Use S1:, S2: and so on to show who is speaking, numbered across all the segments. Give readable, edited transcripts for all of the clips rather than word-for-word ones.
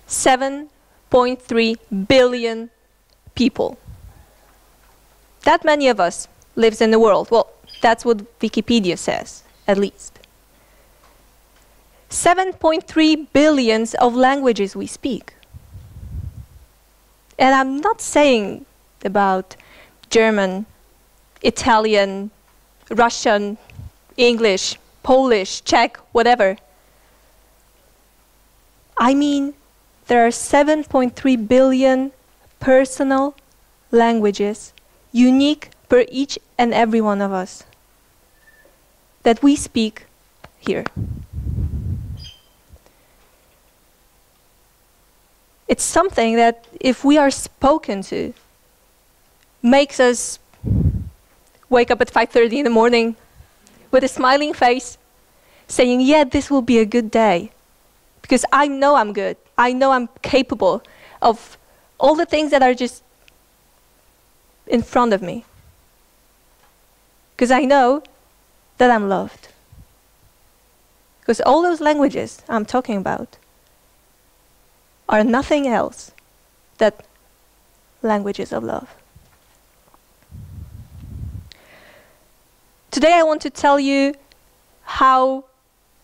S1: 7.3 billion people. That many of us lives in the world. Well, that's what Wikipedia says, at least. 7.3 billions of languages we speak. And I'm not saying about German, Italian, Russian, English, Polish, Czech, whatever. I mean, there are 7.3 billion personal languages, unique per each and every one of us, that we speak here. It's something that, if we are spoken to, makes us wake up at 5:30 in the morning with a smiling face, saying, yeah, this will be a good day. Because I know I'm good. I know I'm capable of all the things that are just in front of me. Because I know that I'm loved. Because all those languages I'm talking about are nothing else than languages of love. Today I want to tell you how,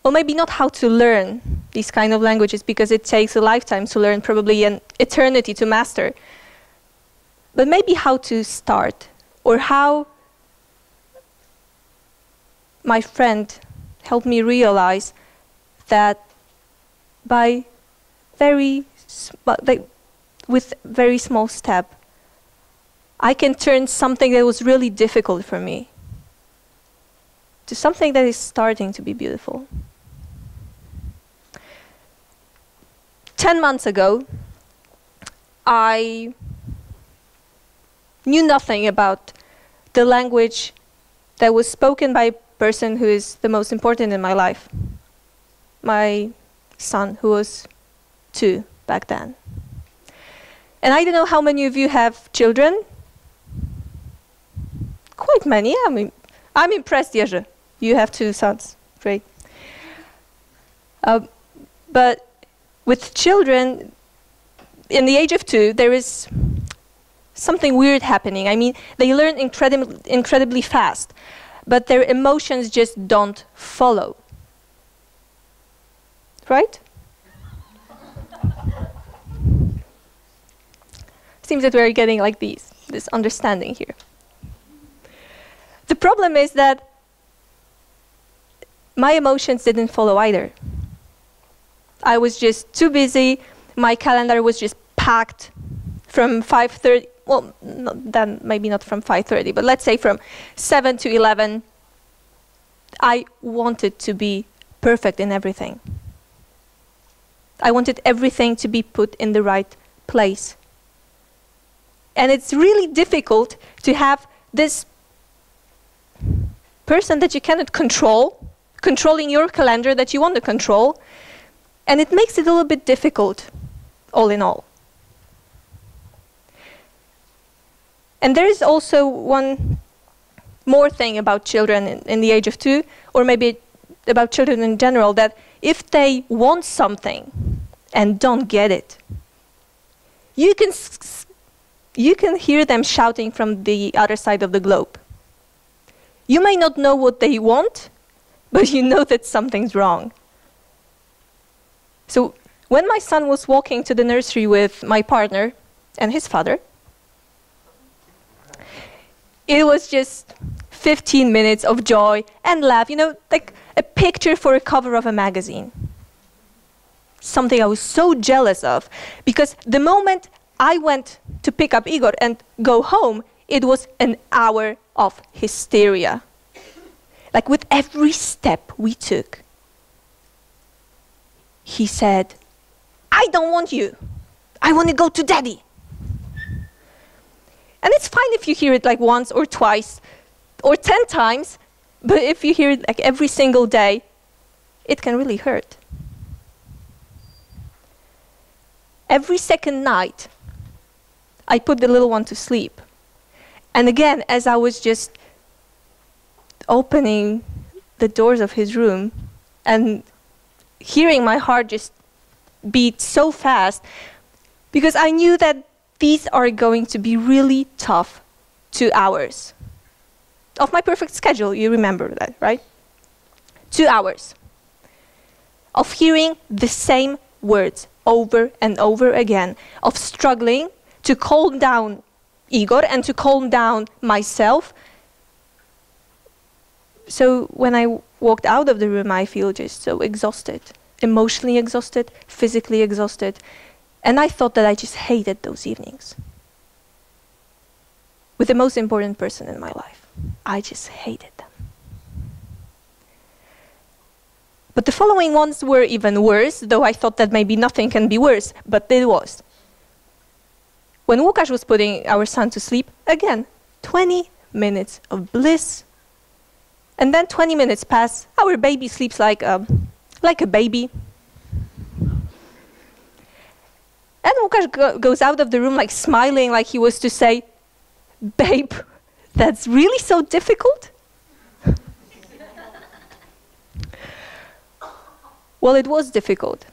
S1: well, maybe not how to learn these kind of languages, because it takes a lifetime to learn, probably an eternity to master, but maybe how to start, or how my friend helped me realize that by with very small step, I can turn something that was really difficult for me to something that is starting to be beautiful. 10 months ago, I knew nothing about the language that was spoken by a person who is the most important in my life. My son, who was 2 back then. And I don't know how many of you have children. Quite many. I mean, I'm impressed, Jerzy. You have 2 sons. Great. But with children, in the age of 2, there is something weird happening. I mean, they learn incredibly fast, but their emotions just don't follow. Right? Seems that we're getting like this understanding here. The problem is that my emotions didn't follow either. I was just too busy. My calendar was just packed from 5:30. Well, then maybe not from 5:30, but let's say from 7 to 11. I wanted to be perfect in everything. I wanted everything to be put in the right place. And it's really difficult to have this person that you cannot control, controlling your calendar that you want to control, and it makes it a little bit difficult, all in all. And there is also one more thing about children in the age of 2, or maybe about children in general, that if they want something and don't get it, you can hear them shouting from the other side of the globe. You may not know what they want, but you know that something's wrong. So when my son was walking to the nursery with my partner and his father, it was just 15 minutes of joy and laugh, you know, like a picture for a cover of a magazine. Something I was so jealous of, because the moment I went to pick up Igor and go home, it was an hour of hysteria. Like with every step we took, he said, I don't want you. I want to go to daddy. And it's fine if you hear it like once or twice or 10 times, but if you hear it like every single day, it can really hurt. Every second night, I put the little one to sleep. And again, as I was just opening the doors of his room and hearing my heart just beat so fast, because I knew that these are going to be really tough 2 hours of my perfect schedule. You remember that, right? 2 hours of hearing the same words over and over again, of struggling to calm down Igor and to calm down myself. So when I walked out of the room, I feel just so exhausted, emotionally exhausted, physically exhausted. And I thought that I just hated those evenings with the most important person in my life. I just hated them. But the following ones were even worse, though I thought that maybe nothing can be worse, but it was. When Łukasz was putting our son to sleep, again, 20 minutes of bliss. And then 20 minutes pass, our baby sleeps like a baby. And Łukasz goes out of the room like smiling, like he was to say, "Babe, that's really so difficult?" Well, it was difficult.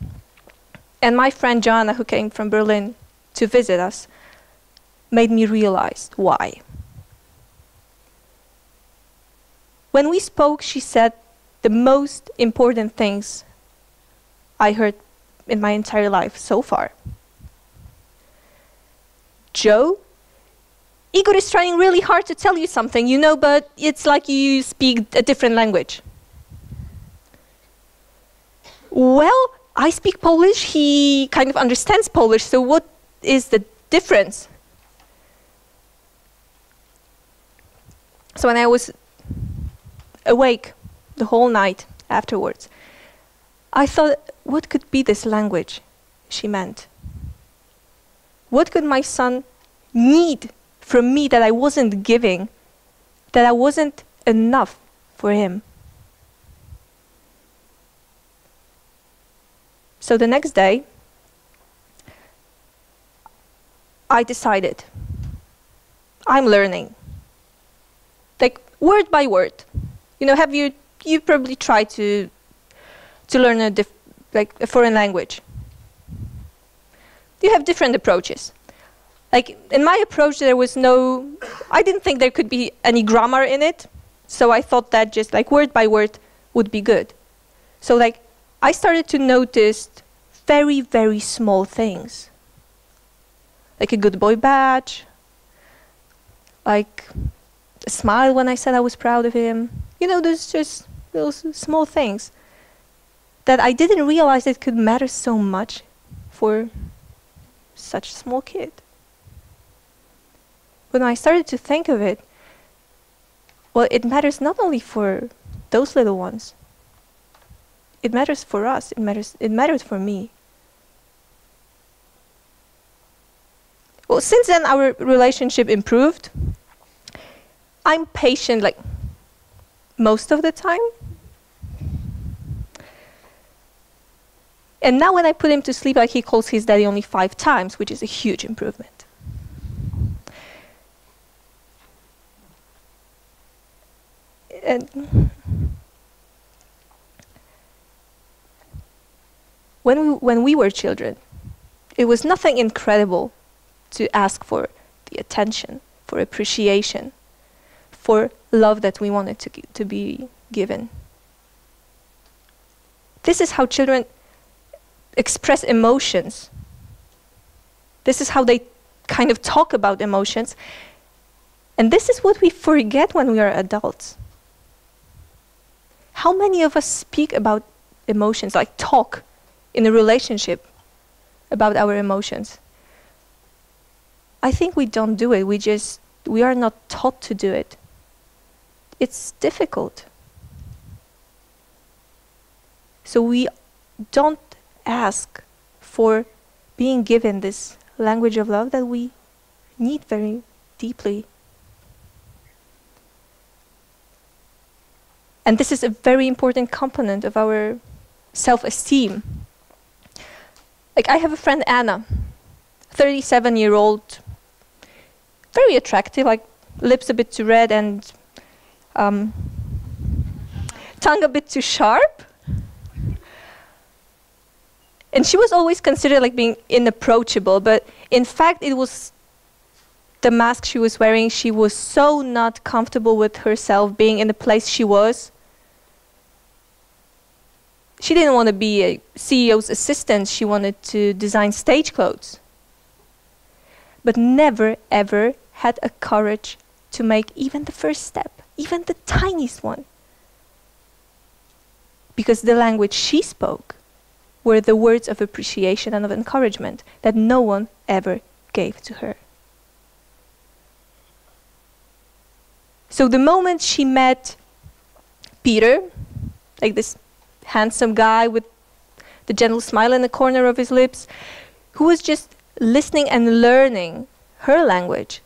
S1: And my friend Joanna, who came from Berlin to visit us, made me realize why. When we spoke, she said the most important things I heard in my entire life so far. Joe, Igor is trying really hard to tell you something, you know, but it's like you speak a different language. Well, I speak Polish, he kind of understands Polish, so what is the difference? So when I was awake the whole night afterwards, I thought, what could be this language she meant? What could my son need from me that I wasn't giving, that I wasn't enough for him? So the next day, I decided, I'm learning, like word by word. You know, you probably tried to learn a foreign language. You have different approaches. Like in my approach, I didn't think there could be any grammar in it, so I thought that just like word by word would be good. So like I started to notice very, very small things, like a good boy badge, like a smile when I said I was proud of him. You know, there's just those small things that I didn't realize it could matter so much for such a small kid. When I started to think of it, well, it matters not only for those little ones. It matters for us. It matters for me. Well, since then our relationship improved. I'm patient like most of the time. And now when I put him to sleep, like he calls his daddy only 5 times, which is a huge improvement. And when we were children, it was nothing incredible to ask for the attention, for appreciation, for love that we wanted to be given. This is how children express emotions. This is how they kind of talk about emotions. And this is what we forget when we are adults. How many of us speak about emotions, like talk in a relationship about our emotions? I think we don't do it. We are not taught to do it. It's difficult. So we don't ask for being given this language of love that we need very deeply. And this is a very important component of our self-esteem. Like I have a friend, Anna, 37-year-old, very attractive, like lips a bit too red and tongue a bit too sharp. And she was always considered like being inapproachable, but in fact it was the mask she was wearing. She was so not comfortable with herself being in the place she was. She didn't want to be a CEO's assistant. She wanted to design stage clothes. But never, ever had a courage to make even the first step, even the tiniest one. Because the language she spoke were the words of appreciation and of encouragement that no one ever gave to her. So the moment she met Peter, like this handsome guy with the gentle smile in the corner of his lips, who was just listening and learning her language,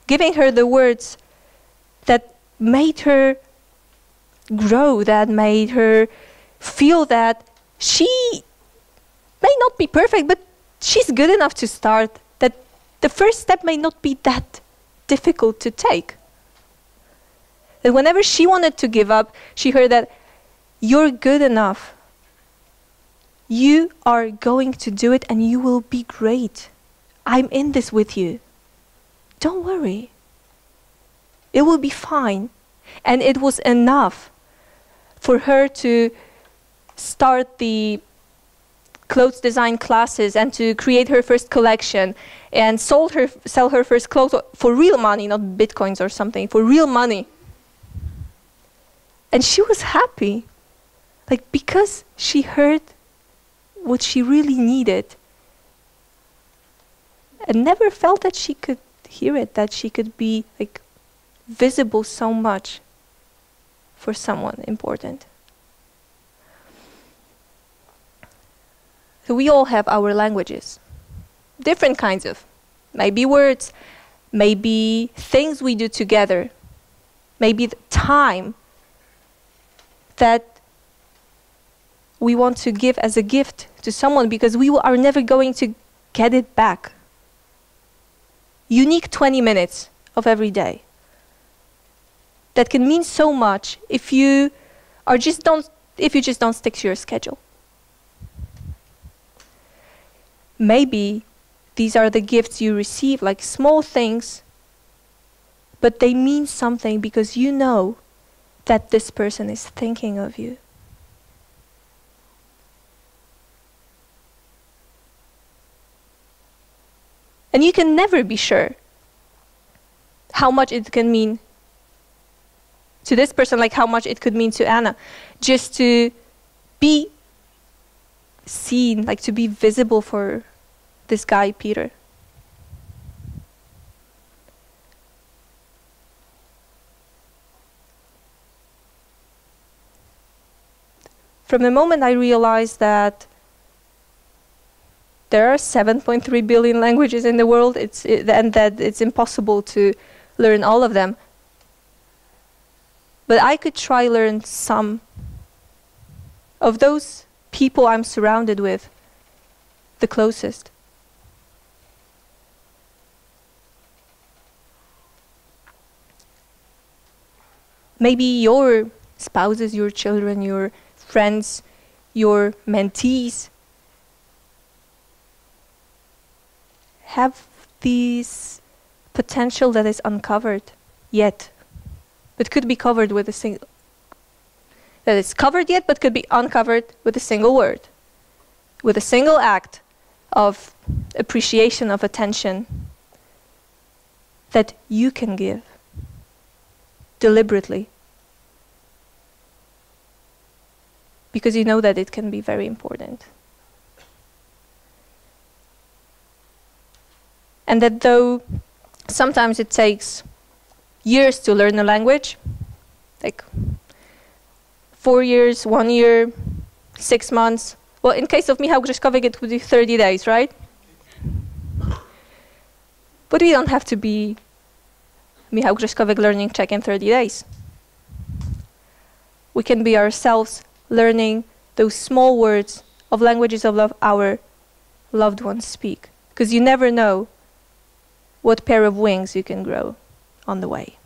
S1: giving her the words that made her grow, that made her feel that she may not be perfect, but she's good enough to start, that the first step may not be that difficult to take. That whenever she wanted to give up, she heard that you're good enough. You are going to do it and you will be great. I'm in this with you. Don't worry. It will be fine. And it was enough for her to start the clothes design classes and to create her first collection and sell her first clothes for real money, not bitcoins or something, for real money. And she was happy, like, because she heard what she really needed and never felt that she could hear it, that she could be like visible so much for someone important. So we all have our languages, different kinds of, maybe words, maybe things we do together, maybe the time that we want to give as a gift to someone because we are never going to get it back. Unique 20 minutes of every day. That can mean so much if you just don't stick to your schedule. Maybe these are the gifts you receive, like small things, but they mean something because you know that this person is thinking of you. And you can never be sure how much it can mean to this person, like how much it could mean to Anna, just to be seen, like to be visible for this guy, Peter. From the moment I realized that there are 7.3 billion languages in the world, and that it's impossible to learn all of them. But I could try learn some of those people I'm surrounded with, the closest. Maybe your spouses, your children, your friends, your mentees have this potential that is uncovered yet, but could be covered with a single, that is covered yet, but could be uncovered with a single word, with a single act of appreciation, of attention that you can give deliberately, because you know that it can be very important. And that though sometimes it takes years to learn a language, like 4 years, 1 year, 6 months. Well, in case of Michał Grzeszkowiak, it would be 30 days, right? But we don't have to be Michał Grzeszkowiak learning Czech in 30 days. We can be ourselves learning those small words of languages of love our loved ones speak. Because you never know what pair of wings you can grow on the way.